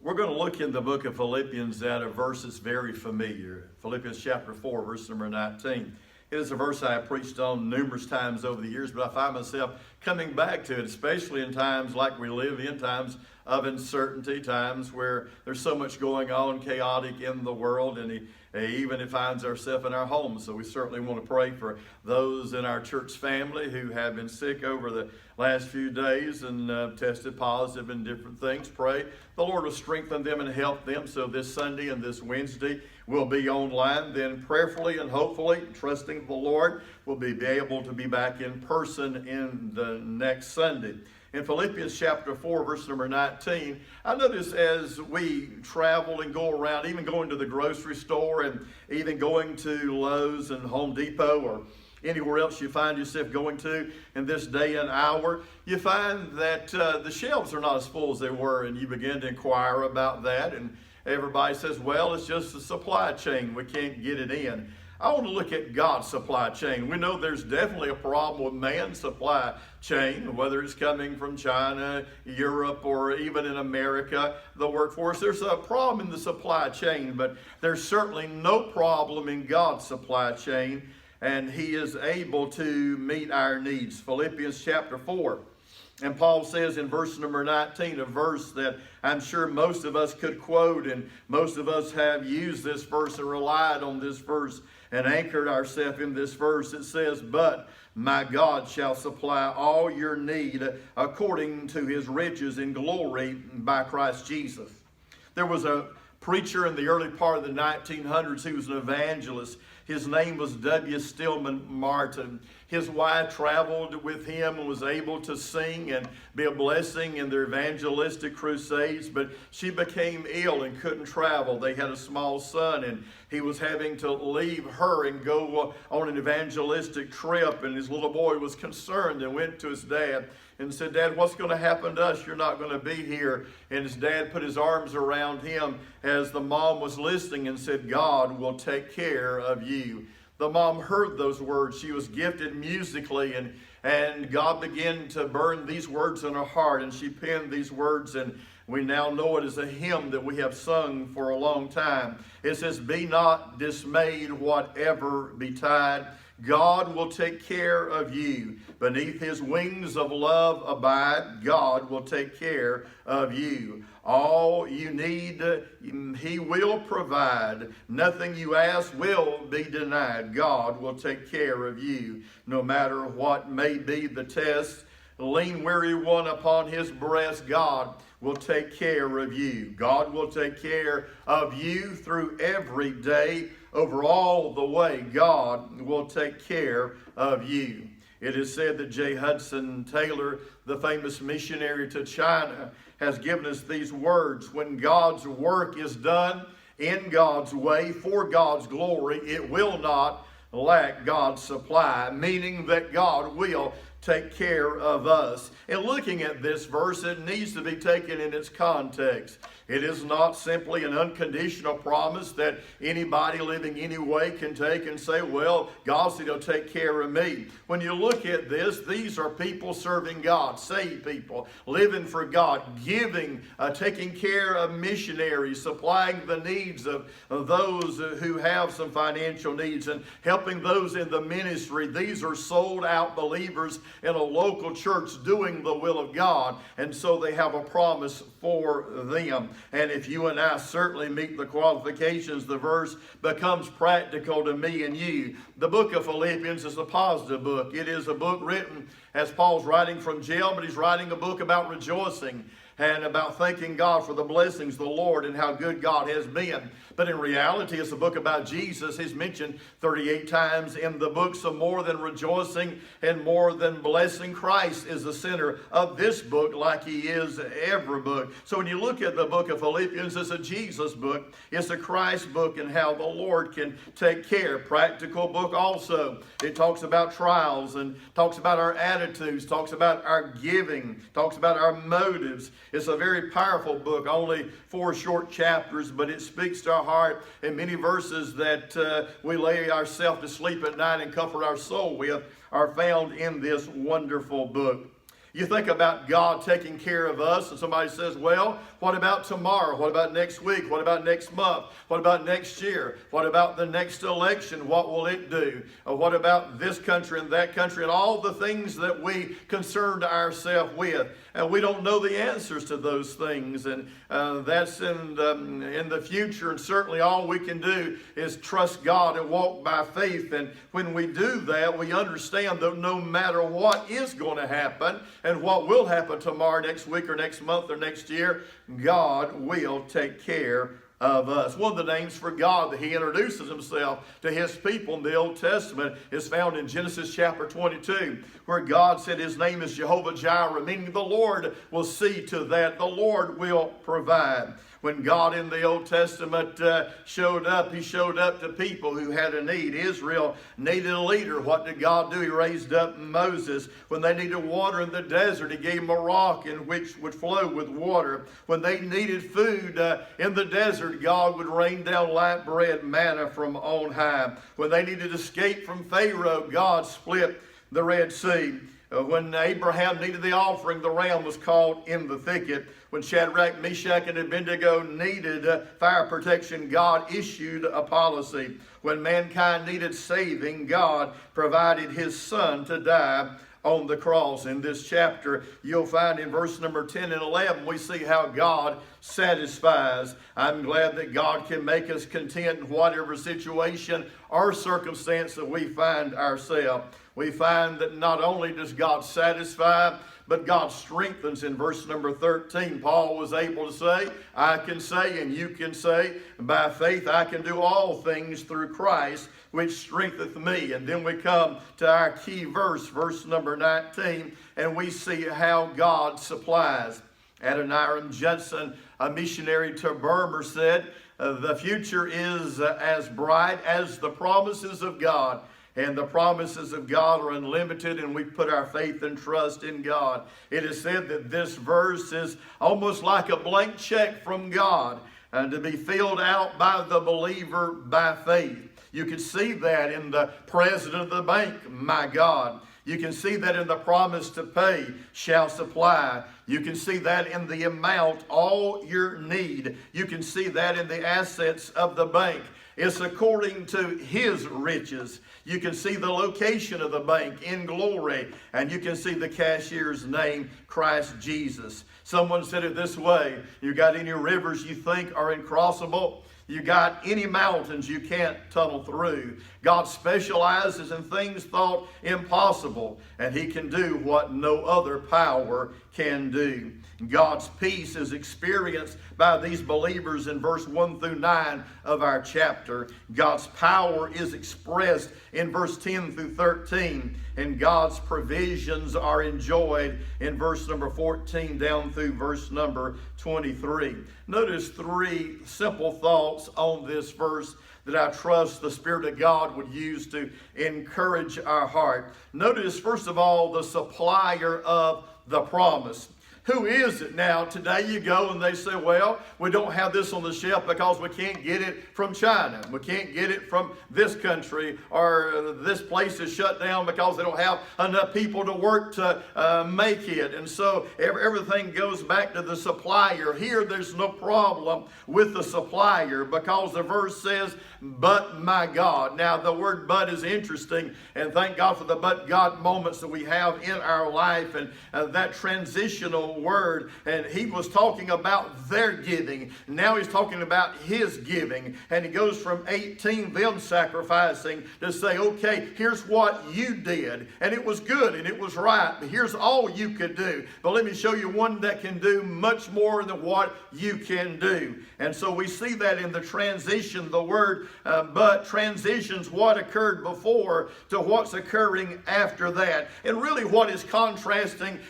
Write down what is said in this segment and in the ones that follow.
We're going to look in the book of Philippians at a verse that's very familiar. Philippians chapter 4, verse number 19. It is a verse I have preached on numerous times over the years, but I find myself coming back to it, especially in times like we live in, times of uncertainty, times where there's so much going on, chaotic in the world, and even it finds ourselves in our homes. So we certainly want to pray for those in our church family who have been sick over the last few days and tested positive in different things. Pray the Lord will strengthen them and help them. So this Sunday and this Wednesday we'll be online. Then prayerfully and hopefully, trusting the Lord, we'll be able to be back in person in the next Sunday. In Philippians chapter 4, verse number 19, I notice as we travel and go around, even going to the grocery store and even going to Lowe's and Home Depot or anywhere else you find yourself going to in this day and hour, you find that the shelves are not as full as they were, and you begin to inquire about that, and everybody says, well, it's just the supply chain. We can't get it in. I want to look at God's supply chain. We know there's definitely a problem with man's supply chain, whether it's coming from China, Europe, or even in America, the workforce. There's a problem in the supply chain, but there's certainly no problem in God's supply chain, and He is able to meet our needs. Philippians chapter 4. And Paul says in verse number 19, a verse that I'm sure most of us could quote, and most of us have used this verse and relied on this verse and anchored ourselves in this verse. It says, but my God shall supply all your need according to His riches in glory by Christ Jesus. There was a preacher in the early part of the 1900s. He was an evangelist. His name was W. Stillman Martin. His wife traveled with him and was able to sing and be a blessing in their evangelistic crusades, but she became ill and couldn't travel. They had a small son, and he was having to leave her and go on an evangelistic trip, and his little boy was concerned and went to his dad and said, Dad, what's going to happen to us? You're not going to be here. And his dad put his arms around him as the mom was listening and said, God will take care of you. The mom heard those words. She was gifted musically, and God began to burn these words in her heart, and she penned these words, and we now know it as a hymn that we have sung for a long time. It says, be not dismayed, whatever betide. God will take care of you. Beneath His wings of love abide. God will take care of you. All you need, He will provide. Nothing you ask will be denied. God will take care of you. No matter what may be the test, lean weary one upon His breast. God will take care of you. God will take care of you through every day. Over all the way, God will take care of you. It is said that J. Hudson Taylor, the famous missionary to China, has given us these words: when God's work is done in God's way for God's glory, it will not lack God's supply, meaning that God will take care of us. And looking at this verse, it needs to be taken in its context. It is not simply an unconditional promise that anybody living any way can take and say, well, God said He'll take care of me. When you look at this, these are people serving God, saved people, living for God, giving, taking care of missionaries, supplying the needs of those who have some financial needs, and helping those in the ministry. These are sold out believers in a local church doing the will of God, and so they have a promise for them. And if you and I certainly meet the qualifications, the verse becomes practical to me and you. The book of Philippians is a positive book. It is a book written as Paul's writing from jail, but he's writing a book about rejoicing and about thanking God for the blessings of the Lord and how good God has been. But in reality, it's a book about Jesus. He's mentioned 38 times in the book, so more than rejoicing and more than blessing, Christ is the center of this book, like He is every book. So when you look at the book of Philippians, it's a Jesus book. It's a Christ book and how the Lord can take care. Practical book also. It talks about trials and talks about our attitudes, talks about our giving, talks about our motives. It's a very powerful book, only 4 short chapters, but it speaks to our heart in many verses that we lay ourselves to sleep at night and comfort our soul with are found in this wonderful book. You think about God taking care of us, and somebody says, well, what about tomorrow? What about next week? What about next month? What about next year? What about the next election? What will it do? What about this country and that country and all the things that we concerned ourselves with? And we don't know the answers to those things, and that's in the future, and certainly all we can do is trust God and walk by faith. And when we do that, we understand that no matter what is going to happen and what will happen tomorrow, next week, or next month, or next year, God will take care of us. One of the names for God that He introduces Himself to His people in the Old Testament is found in Genesis chapter 22, where God said His name is Jehovah Jireh, meaning the Lord will see to that, the Lord will provide. When God in the Old Testament showed up, He showed up to people who had a need. Israel needed a leader. What did God do? He raised up Moses. When they needed water in the desert, He gave them a rock in which would flow with water. When they needed food in the desert, God would rain down light bread, manna from on high. When they needed escape from Pharaoh, God split the Red Sea. When Abraham needed the offering, the ram was caught in the thicket. When Shadrach, Meshach, and Abednego needed fire protection, God issued a policy. When mankind needed saving, God provided His Son to die on the cross. In this chapter, you'll find in verse number 10 and 11, we see how God satisfies. I'm glad that God can make us content in whatever situation or circumstance that we find ourselves. We find that not only does God satisfy, but God strengthens. In verse number 13, Paul was able to say, I can say, and you can say, by faith I can do all things through Christ, which strengtheneth me. And then we come to our key verse, verse number 19, and we see how God supplies. Adoniram Judson, a missionary to Burma, said, the future is as bright as the promises of God. And the promises of God are unlimited, and we put our faith and trust in God. It is said that this verse is almost like a blank check from God, and to be filled out by the believer by faith. You can see that in the president of the bank, my God. You can see that in the promise to pay shall supply. You can see that in the amount, all your need. You can see that in the assets of the bank. It's according to His riches. You can see the location of the bank in glory, and you can see the cashier's name, Christ Jesus. Someone said it this way: you got any rivers you think are incrossable? You got any mountains you can't tunnel through? God specializes in things thought impossible, and He can do what no other power can do. God's peace is experienced by these believers in verse 1 through 9 of our chapter. God's power is expressed in verse 10 through 13. And God's provisions are enjoyed in verse number 14 down through verse number 23. Notice three simple thoughts on this verse that I trust the Spirit of God would use to encourage our heart. Notice, first of all, the supplier of the promise. Who is it now? Today you go and they say, well, we don't have this on the shelf because we can't get it from China. We can't get it from this country, or this place is shut down because they don't have enough people to work to make it. And so everything goes back to the supplier. Here there's no problem with the supplier because the verse says, but my God. Now the word but is interesting, and thank God for the but God moments that we have in our life, and that transitional word. And he was talking about their giving. Now he's talking about his giving. And he goes from 18, them sacrificing, to say, okay, here's what you did. And it was good and it was right, but here's all you could do. But let me show you one that can do much more than what you can do. And so we see that in the transition. The word but transitions what occurred before to what's occurring after that. And really what is contrasting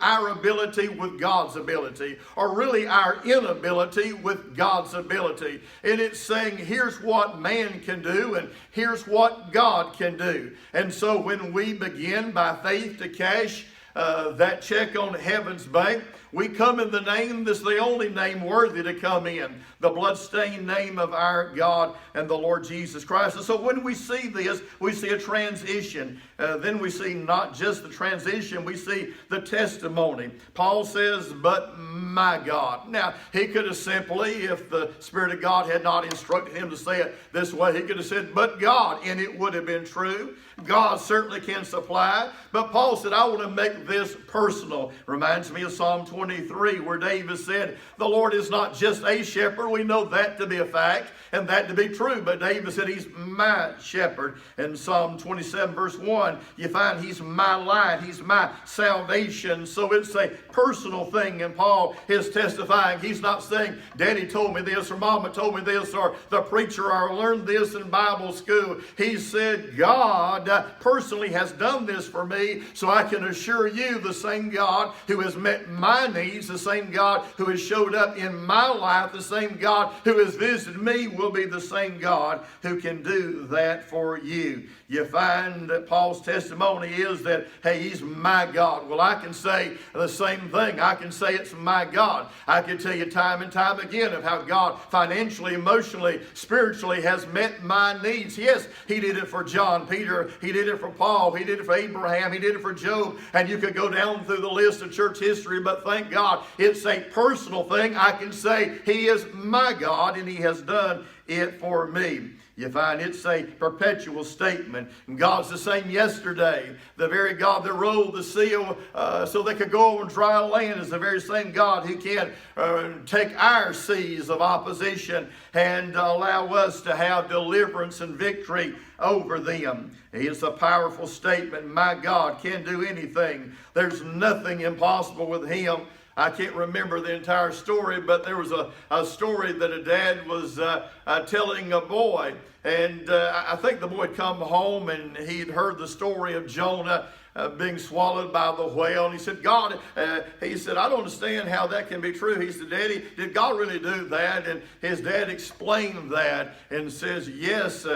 our ability with God's ability, or really our inability with God's ability. And it's saying here's what man can do and here's what God can do. And so when we begin by faith to cash that check on heaven's bank. We come in the name that's the only name worthy to come in, the bloodstained name of our God and the Lord Jesus Christ. And so when we see this, we see a transition. Then we see not just the transition, we see the testimony. Paul says, but my God. Now, he could have simply, if the Spirit of God had not instructed him to say it this way, he could have said, but God, and it would have been true. God certainly can supply. But Paul said, I want to make this personal. Reminds me of Psalm 23, where David said, the Lord is not just a shepherd. We know that to be a fact and that to be true. But David said, he's my shepherd. In Psalm 27, verse 1, you find he's my light. He's my salvation. So it's a personal thing. And Paul is testifying. He's not saying, Daddy told me this, or Mama told me this, or the preacher, or I learned this in Bible school. He said, God personally has done this for me, so I can assure you the same God who has met my needs, the same God who has showed up in my life, the same God who has visited me will be the same God who can do that for you. You find that Paul's testimony is that, hey, he's my God. Well, I can say the same thing. I can say it's my God. I can tell you time and time again of how God financially, emotionally, spiritually has met my needs. Yes, he did it for John Peter. He did it for Paul. He did it for Abraham. He did it for Job. And you could go down through the list of church history, but thank God it's a personal thing. I can say he is my God and he has done it for me. You find it's a perpetual statement. God's the same yesterday. The very God that rolled the sea so they could go over dry land is the very same God who can take our seas of opposition and allow us to have deliverance and victory over them. It's a powerful statement. My God can do anything. There's nothing impossible with him. I can't remember the entire story, but there was a story that a dad was telling a boy. And I think the boy had come home and he'd heard the story of Jonah being swallowed by the whale. And he said, God, he said, I don't understand how that can be true. He said, Daddy, did God really do that? And his dad explained that and says, yes,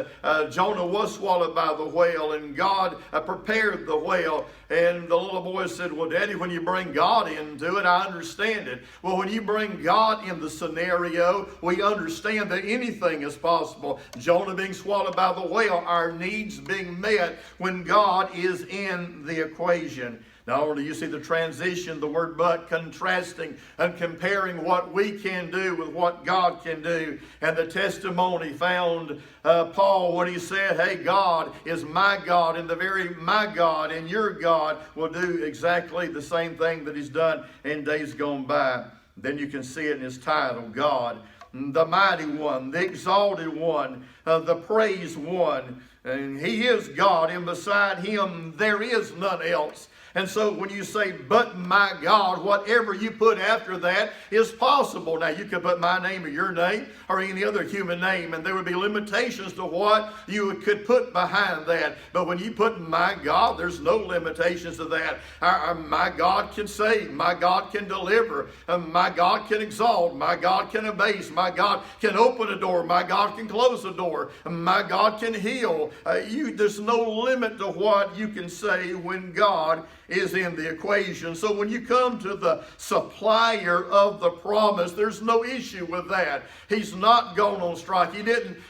Jonah was swallowed by the whale and God prepared the whale. And the little boy said, well, Daddy, when you bring God into it, I understand it. Well, when you bring God in the scenario, we understand that anything is possible. Jonah being swallowed by the whale, our needs being met when God is in the equation. Not only do you see the transition, the word but, contrasting and comparing what we can do with what God can do. And the testimony found Paul when he said, hey, God is my God, and the very my God and your God will do exactly the same thing that he's done in days gone by. Then you can see it in his title, God, the mighty one, the exalted one, the praised one. And he is God, and beside him there is none else. And so when you say, but my God, whatever you put after that is possible. Now, you could put my name or your name or any other human name, and there would be limitations to what you could put behind that. But when you put my God, there's no limitations to that. My God can save. My God can deliver. My God can exalt. My God can abase. My God can open a door. My God can close a door. My God can heal. There's no limit to what you can say when God is in the equation. So when you come to the supplier of the promise, there's no issue with that. He's not gone on strike.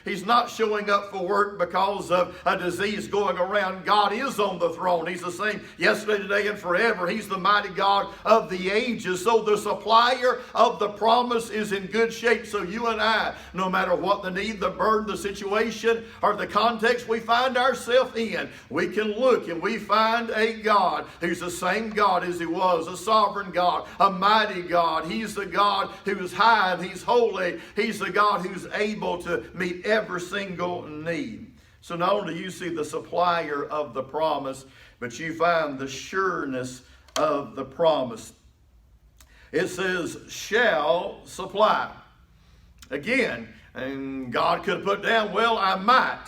He's not showing up for work because of a disease going around. God is on the throne. He's the same yesterday, today, and forever. He's the mighty God of the ages. So the supplier of the promise is in good shape. So you and I, no matter what the need, the burden, the situation, or the context we find ourselves in, we can look and we find a God who's the same God as he was, a sovereign God, a mighty God. He's the God who's high and he's holy. He's the God who's able to meet every single need. So not only do you see the supplier of the promise, but you find the sureness of the promise. It says, shall supply. Again, and God could have put down, well, I might.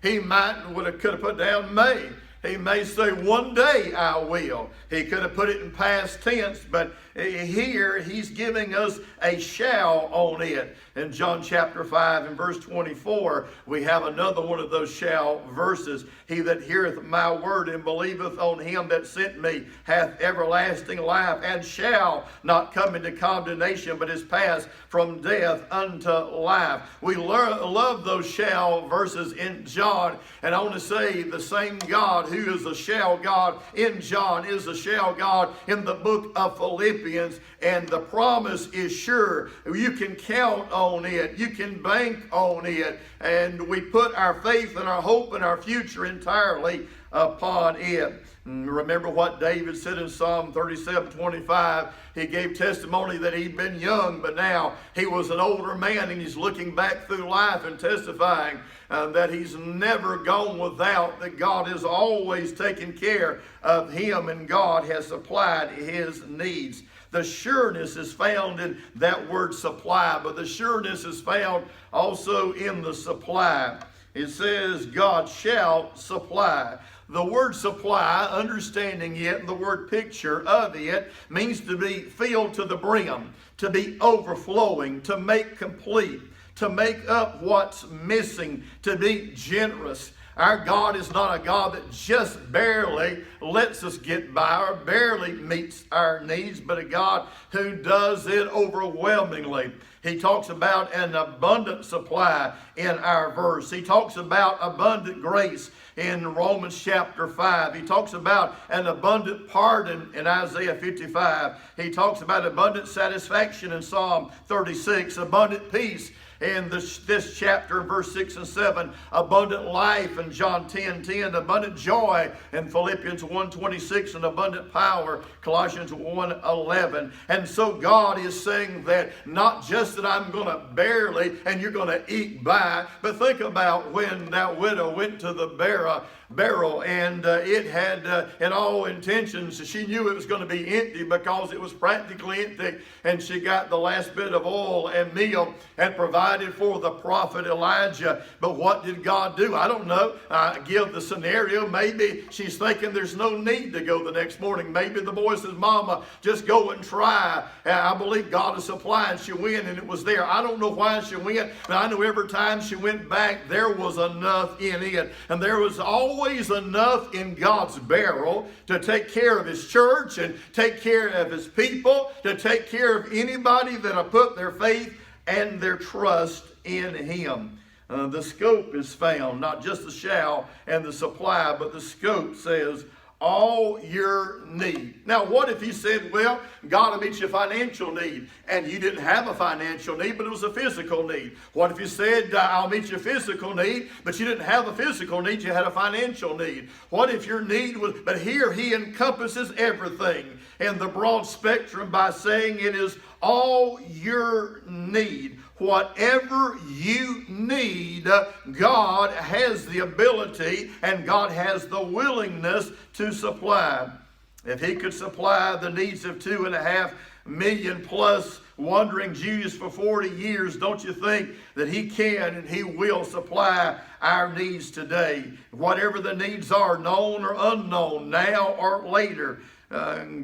He could have put down may. He may say, one day I will. He could have put it in past tense, but here he's giving us a shall on it. In John chapter 5 and verse 24, we have another one of those shall verses. He that heareth my word and believeth on him that sent me hath everlasting life, and shall not come into condemnation, but is passed from death unto life. We love those shall verses in John, and I want to say the same God who is the shall God in John is the shall God in the book of Philippians, and the promise is sure. You can count on it. You can bank on it, and we put our faith and our hope and our future entirely upon it. Remember what David said in Psalm 37:25. He gave testimony that he'd been young, but now he was an older man, and he's looking back through life and testifying that he's never gone without, that God has always taken care of him, and God has supplied his needs. The sureness is found in that word supply, but the sureness is found also in the supply. It says, God shall supply. The word supply, understanding it, and the word picture of it, means to be filled to the brim, to be overflowing, to make complete, to make up what's missing, to be generous. Our God is not a God that just barely lets us get by or barely meets our needs, but a God who does it overwhelmingly. He talks about an abundant supply in our verse. He talks about abundant grace in Romans chapter 5. He talks about an abundant pardon in Isaiah 55. He talks about abundant satisfaction in Psalm 36, abundant peace in this chapter, verse 6 and 7, abundant life in John 10:10, abundant joy in Philippians 1:26, and abundant power, Colossians 1:11. And so God is saying that not just that I'm going to barely and you're going to eke by, but think about when that widow went to the barrel and it had, in all intentions, she knew it was going to be empty because it was practically empty, and she got the last bit of oil and meal and provided for the prophet Elijah. But what did God do? I don't know. Give the scenario. Maybe she's thinking there's no need to go the next morning. Maybe the boy says, Mama, just go and try. I believe God is supplying. She went and it was there. I don't know why she went, but I know every time she went back, there was enough in it. And there was always enough in God's barrel to take care of his church and take care of his people, to take care of anybody that have put their faith and their trust in him. The scope is found, not just the shall and the supply, but the scope says all your need. Now, what if he said, well, God will meet your financial need, and you didn't have a financial need, but it was a physical need? What if he said, I'll meet your physical need, but you didn't have a physical need, you had a financial need? What if your need was, but here he encompasses everything in the broad spectrum by saying it is all your need. Whatever you need, God has the ability and God has the willingness to supply. If he could supply the needs of 2.5 million plus wandering Jews for 40 years, don't you think that he can and he will supply our needs today? Whatever the needs are, known or unknown, now or later,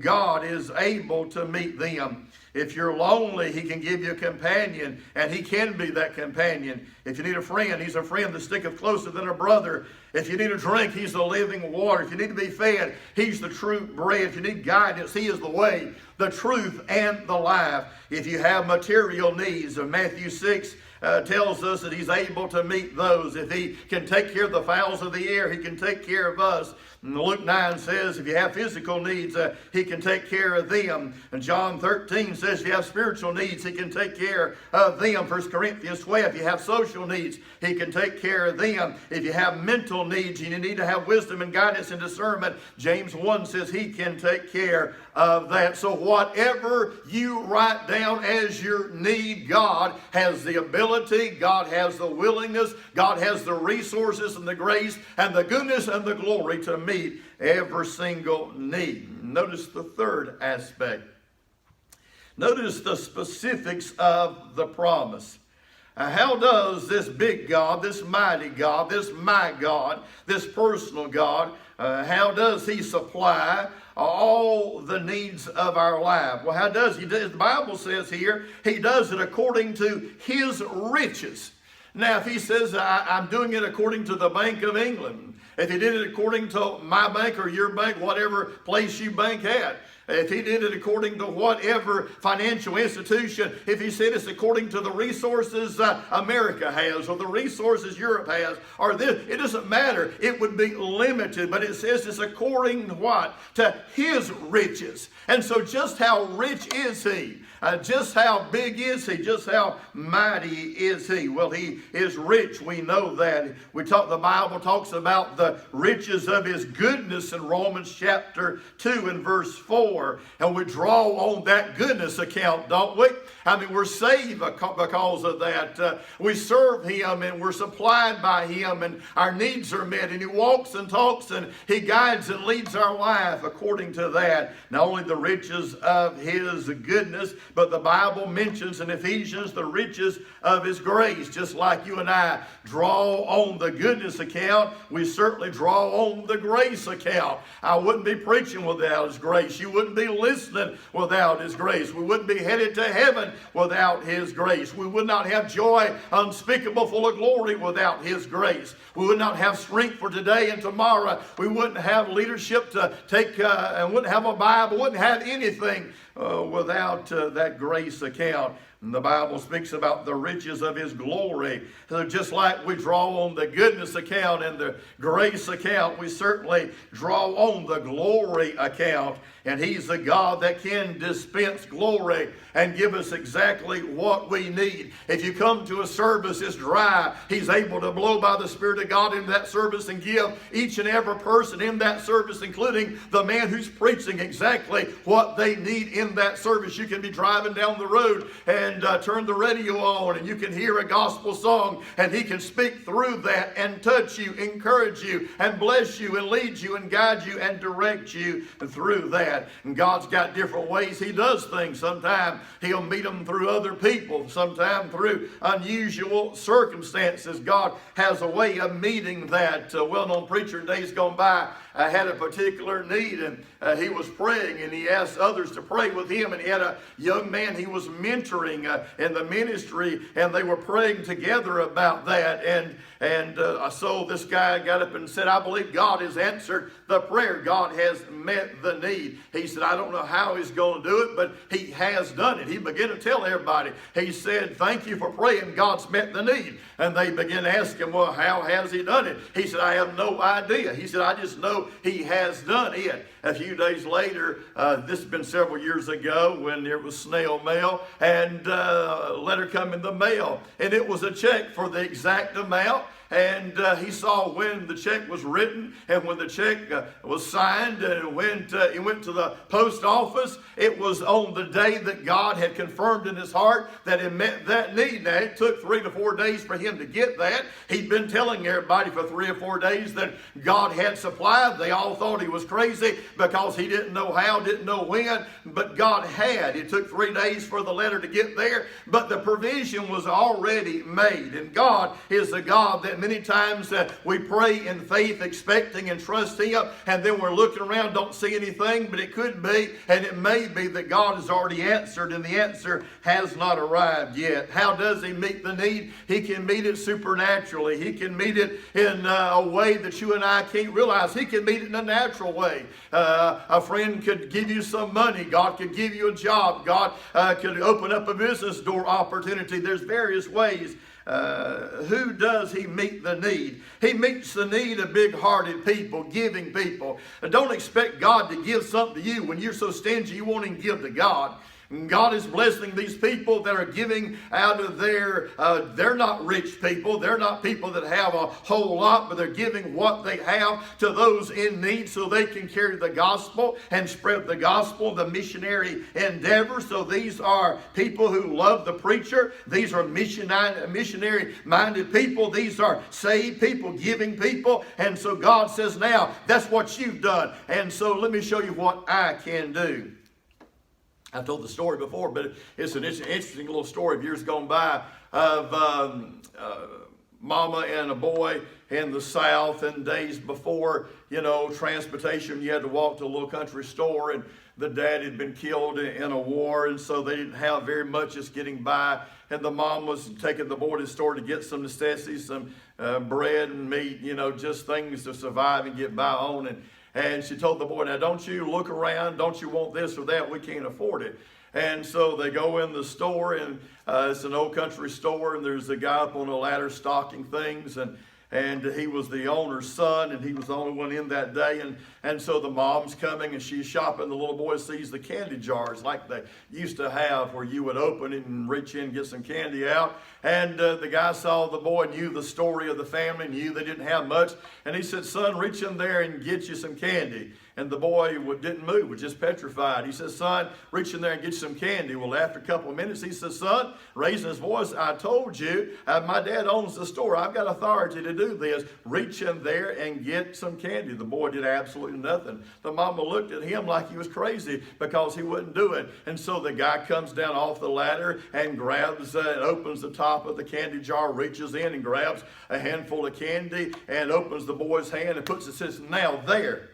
God is able to meet them. If you're lonely, he can give you a companion, and he can be that companion. If you need a friend, he's a friend that sticketh closer than a brother. If you need a drink, he's the living water. If you need to be fed, he's the true bread. If you need guidance, he is the way, the truth, and the life. If you have material needs, Matthew 6 tells us that he's able to meet those. If he can take care of the fowls of the air, he can take care of us. And Luke 9 says if you have physical needs, he can take care of them. And John 13 says if you have spiritual needs, he can take care of them. 1 Corinthians 12, if you have social needs, he can take care of them. If you have mental needs, you need to have wisdom and guidance and discernment. James 1 says he can take care of that. So whatever you write down as your need, God has the ability, God has the willingness, God has the resources and the grace and the goodness and the glory to meet every single need. Notice the third aspect. Notice the specifics of the promise. How does this big God, this mighty God, this my God, this personal God, how does He supply all the needs of our life? Well, how does He do it? The Bible says here, He does it according to His riches. Now, if He says, I'm doing it according to the Bank of England, if He did it according to my bank or your bank, whatever place you bank at, if He did it according to whatever financial institution, if He said it's according to the resources America has or the resources Europe has, or this, it doesn't matter. It would be limited, but it says it's according to what? To His riches. And so just how rich is He? Just how big is He? Just how mighty is He? Well, He is rich. We know that. The Bible talks about the riches of His goodness in Romans chapter 2 and verse 4. And we draw on that goodness account, don't we? I mean, we're saved because of that. We serve Him and we're supplied by Him and our needs are met. And He walks and talks and He guides and leads our life according to that. Not only the riches of His goodness, but the Bible mentions in Ephesians the riches of His grace. Just like you and I draw on the goodness account, we certainly draw on the grace account. I wouldn't be preaching without His grace. You wouldn't be listening without His grace. We wouldn't be headed to heaven without His grace. We would not have joy unspeakable, full of glory without His grace. We would not have strength for today and tomorrow. We wouldn't have leadership to take and wouldn't have a Bible, wouldn't have anything without that grace account. And the Bible speaks about the riches of His glory. So just like we draw on the goodness account and the grace account, we certainly draw on the glory account. And He's the God that can dispense glory and give us exactly what we need. If you come to a service that's dry, He's able to blow by the Spirit of God into that service and give each and every person in that service, including the man who's preaching, exactly what they need in that service. You can be driving down the road and turn the radio on and you can hear a gospel song and He can speak through that and touch you, encourage you, and bless you and lead you and guide you and direct you through that. And God's got different ways He does things. Sometimes He'll meet them through other people, sometimes through unusual circumstances. God has a way of meeting that. A well-known preacher in days gone by had a particular need and he was praying and he asked others to pray with him, and he had a young man he was mentoring in the ministry, and they were praying together about that. And so this guy got up and said, I believe God has answered the prayer. God has met the need. He said, I don't know how He's going to do it, but He has done it. He began to tell everybody. He said, thank you for praying. God's met the need. And they began to ask him, well, how has He done it? He said, I have no idea. He said, I just know He has done it. A few days later, this has been several years ago when there was snail mail, and a letter come in the mail, and it was a check for the exact amount. And he saw when the check was written and when the check was signed, and it went to the post office. It was on the day that God had confirmed in his heart that it met that need. Now, it took 3 to 4 days for him to get that. He'd been telling everybody for 3 or 4 days that God had supplied. They all thought he was crazy because he didn't know how, didn't know when, but God had. It took 3 days for the letter to get there, but the provision was already made. And God is the God that many times we pray in faith, expecting and trusting Him, and then we're looking around, don't see anything, but it could be, and it may be that God has already answered, and the answer has not arrived yet. How does He meet the need? He can meet it supernaturally. He can meet it in a way that you and I can't realize. He can meet it in a natural way. A friend could give you some money. God could give you a job. God could open up a business door opportunity. There's various ways. Who does He meet the need? He meets the need of big-hearted people, giving people. Don't expect God to give something to you when you're so stingy you won't even give to God. God is blessing these people that are giving out of they're not rich people. They're not people that have a whole lot, but they're giving what they have to those in need so they can carry the gospel and spread the gospel, the missionary endeavor. So these are people who love the preacher. These are missionary-minded people. These are saved people, giving people. And so God says, now, that's what you've done. And so let me show you what I can do. I've told the story before, but it's an interesting little story of years gone by of mama and a boy in the South, and days before, transportation, you had to walk to a little country store, and the dad had been killed in a war, and so they didn't have very much, just getting by. And the mom was taking the boy to the store to get some necessities, some bread and meat, just things to survive and get by on. And she told the boy, now don't you look around, don't you want this or that, we can't afford it. And so they go in the store, and it's an old country store, and there's a guy up on a ladder stocking things, and he was the owner's son, and he was the only one in that day. And so the mom's coming, and she's shopping. The little boy sees the candy jars like they used to have, where you would open it and reach in and get some candy out. And the guy saw the boy, knew the story of the family, knew they didn't have much. And he said, son, reach in there and get you some candy. And the boy didn't move, was just petrified. He says, son, reach in there and get some candy. Well, after a couple of minutes, he says, son, raising his voice, I told you, my dad owns the store. I've got authority to do this. Reach in there and get some candy. The boy did absolutely nothing. The mama looked at him like he was crazy because he wouldn't do it. And so the guy comes down off the ladder and grabs and opens the top of the candy jar, reaches in and grabs a handful of candy and opens the boy's hand and puts it, says, now there.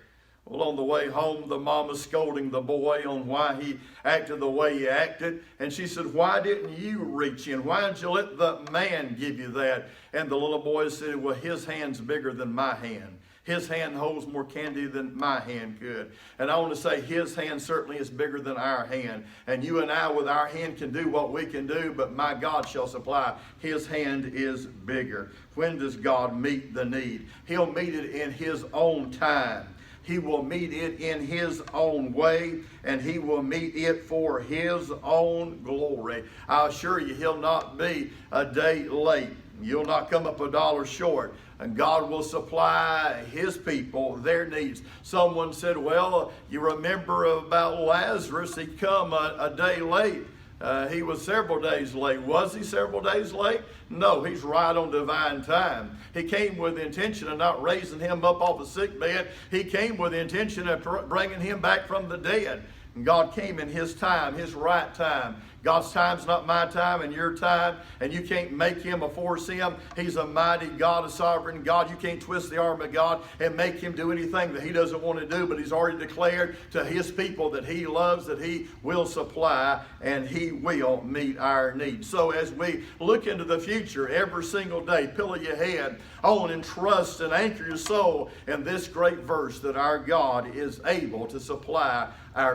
Well, on the way home, the mama's scolding the boy on why he acted the way he acted. And she said, why didn't you reach in? Why didn't you let the man give you that? And the little boy said, well, his hand's bigger than my hand. His hand holds more candy than my hand could. And I want to say his hand certainly is bigger than our hand. And you and I with our hand can do what we can do, but my God shall supply. His hand is bigger. When does God meet the need? He'll meet it in his own time. He will meet it in his own way, and he will meet it for his own glory. I assure you, he'll not be a day late. You'll not come up $1 short. And God will supply his people their needs. Someone said, well, you remember about Lazarus, he come a day late. He was several days late. Was he several days late? No, he's right on divine time. He came with the intention of not raising him up off the sick bed. He came with the intention of bringing him back from the dead. And God came in his time, his right time. God's time's not my time and your time, and you can't make him or force him. He's a mighty God, a sovereign God. You can't twist the arm of God and make him do anything that he doesn't want to do, but he's already declared to his people that he loves, that he will supply, and he will meet our needs. So as we look into the future every single day, pillow your head on and trust and anchor your soul in this great verse that our God is able to supply our